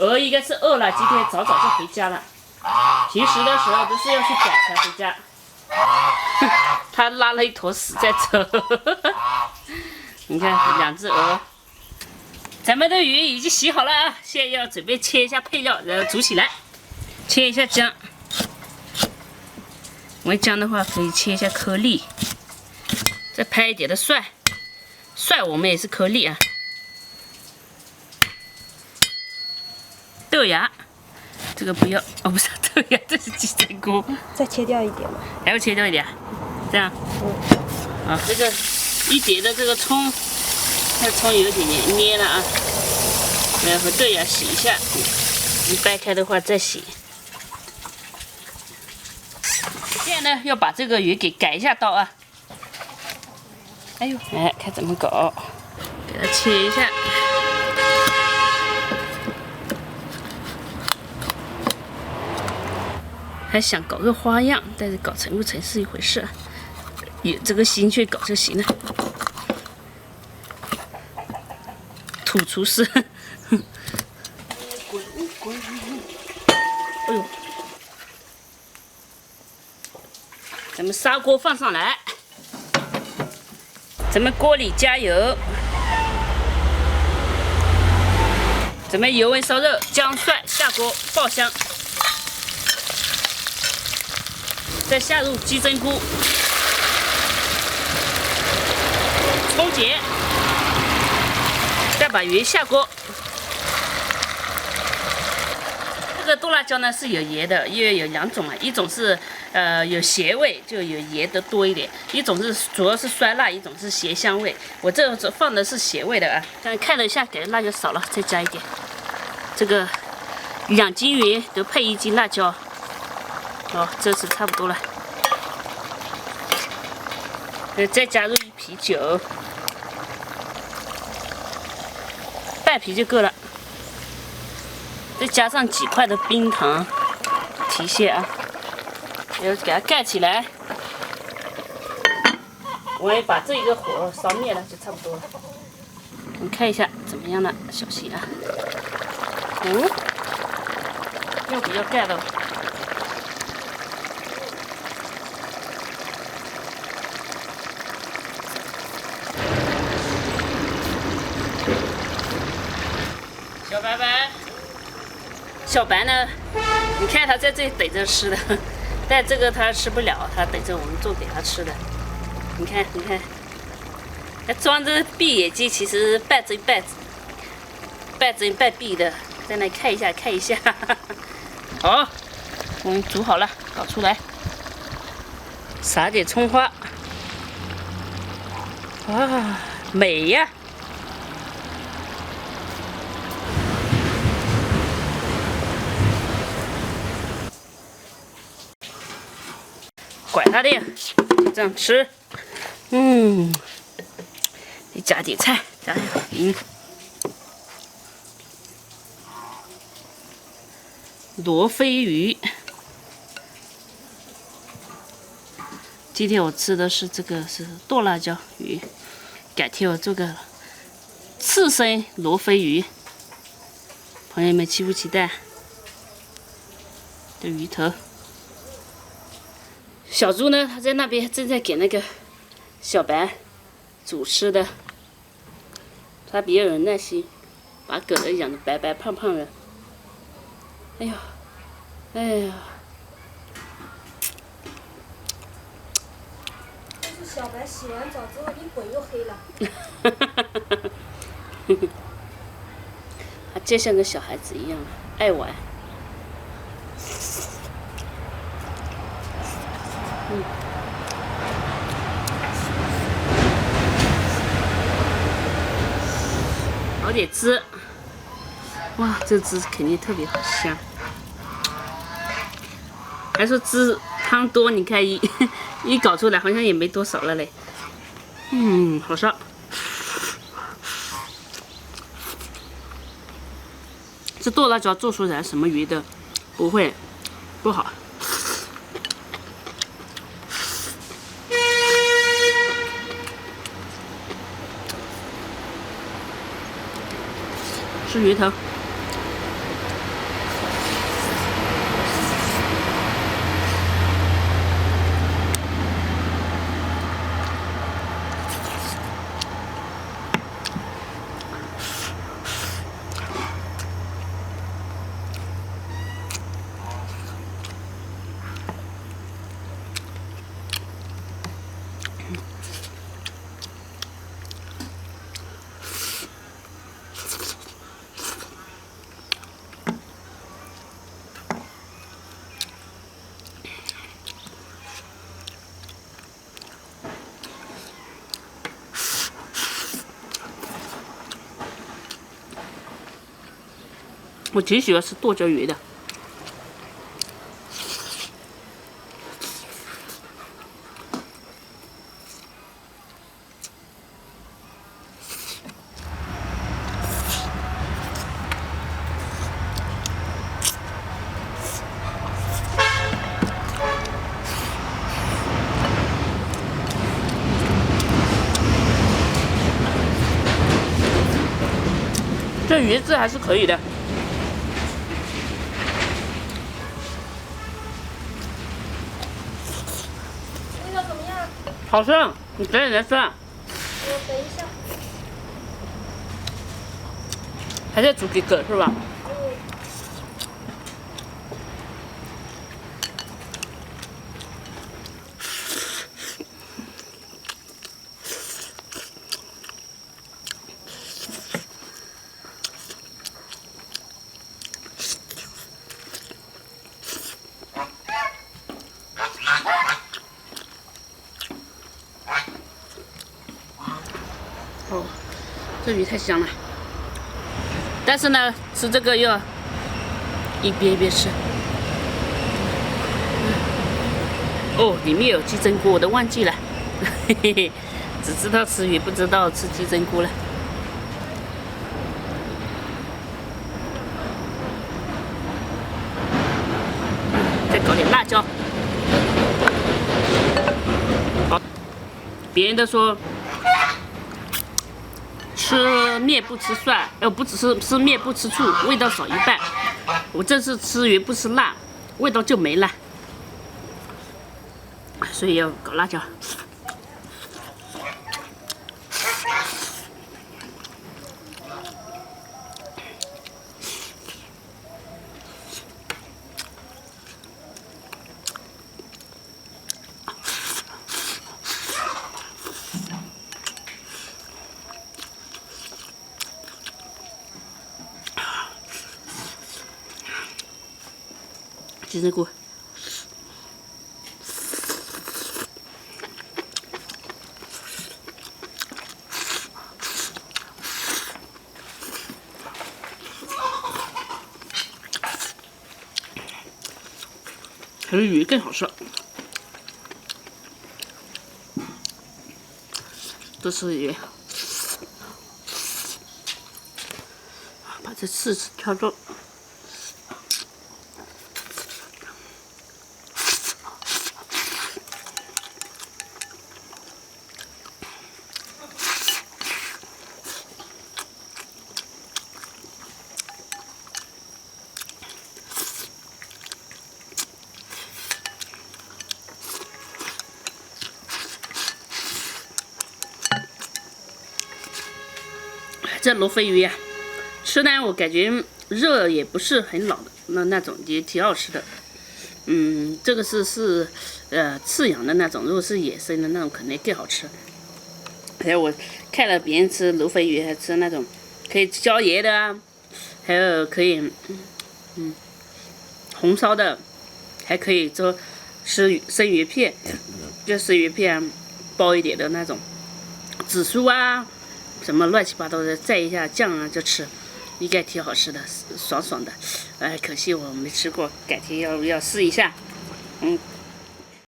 鹅应该是饿了，今天早早就回家了。平时的时候都是要去赶才回家。他拉了一坨屎在走。你看2只鹅。咱们的鱼已经洗好了啊，现在要准备切一下配料，然后煮起来。切一下姜。我们姜的话可以切一下颗粒。再拍一点的蒜，蒜我们也是颗粒啊。豆芽，这个不要哦，不是豆芽，这是鸡胗菇。再切掉一点嘛，还要切掉一点，这样。啊，这个一碟的这个葱，这葱有点蔫了啊，然后豆芽洗一下，你掰开的话再洗。现在呢，要把这个鱼给改一下刀啊。哎呦，哎，看怎么搞，给它切一下。还想搞个花样，但是搞成不成是一回事，有这个心去搞就行了。土厨师，滚！哎呦，咱们砂锅放上来。咱们锅里加油，咱们油温烧热，姜蒜下锅爆香，再下入鸡胗菇、葱节，再把鱼下锅。这个剁辣椒呢是有盐的，因为有2种嘛，一种是有咸味，就有盐的多一点；一种是主要是酸辣，一种是咸香味。我这放的是咸味的啊。刚看了一下，给辣椒少了，再加一点。这个2斤鱼都配1斤辣椒。哦，这次差不多了。再加入1啤酒，半啤就够了。再加上几块的冰糖提鲜啊，然后给它盖起来。我也把这个火烧灭了，就差不多了。你看一下怎么样了，小心啊！要不要盖了？小白呢？你看他在这里等着吃的，但这个他吃不了，他等着我们做给他吃的。你看，他装着闭眼睛，其实半睁半闭的，在那看一下。好，我们煮好了，搞出来，撒点葱花，哇，美呀！管他的呀，就这样吃。再加点菜，加点罗非鱼。今天我吃的是这个是剁辣椒鱼，改天我做个刺身罗非鱼。朋友们期不期待？这鱼头。小猪呢，他在那边正在给那个小白煮吃的。他比较有耐心，把狗儿养得白白胖胖的。哎呀，但是小白洗完澡之后，你滚又黑了。他就像个小孩子一样，爱玩。熬点汁，哇，这汁肯定特别好香。还说汁汤多，你看一搞出来好像也没多少了嘞。好烧。这剁辣椒做出来什么鱼的不会不好。吃鱼头，我挺喜欢吃剁椒鱼的。这鱼质还是可以的。味道怎么样？好吃，你赶紧来吃。等一下。还在煮几个是吧？哦，这鱼太香了。但是呢，吃这个要一边吃。哦，里面有鸡胗菇，我都忘记了，嘿嘿嘿，只知道吃鱼，不知道吃鸡胗菇了。再搞点辣椒。好，别人都说吃面不吃蒜，不只是吃面不吃醋，味道少一半。我这次吃鱼不吃辣，味道就没了，所以要搞辣椒。鸡胗菇，还是鱼更好吃。多吃鱼，把这刺挑掉。这罗非鱼呀，吃呢我感觉肉也不是很老的那种，也挺好吃的。这个是饲养的那种，如果是野生的那种，肯定更好吃。还有我看了别人吃罗非鱼，还吃那种可以椒盐的啊，还有可以红烧的，还可以做吃生鱼片，就生鱼片包一点的那种紫苏啊。什么乱七八糟的，蘸一下酱啊就吃，应该挺好吃的，爽爽的。可惜我没吃过，改天要试一下。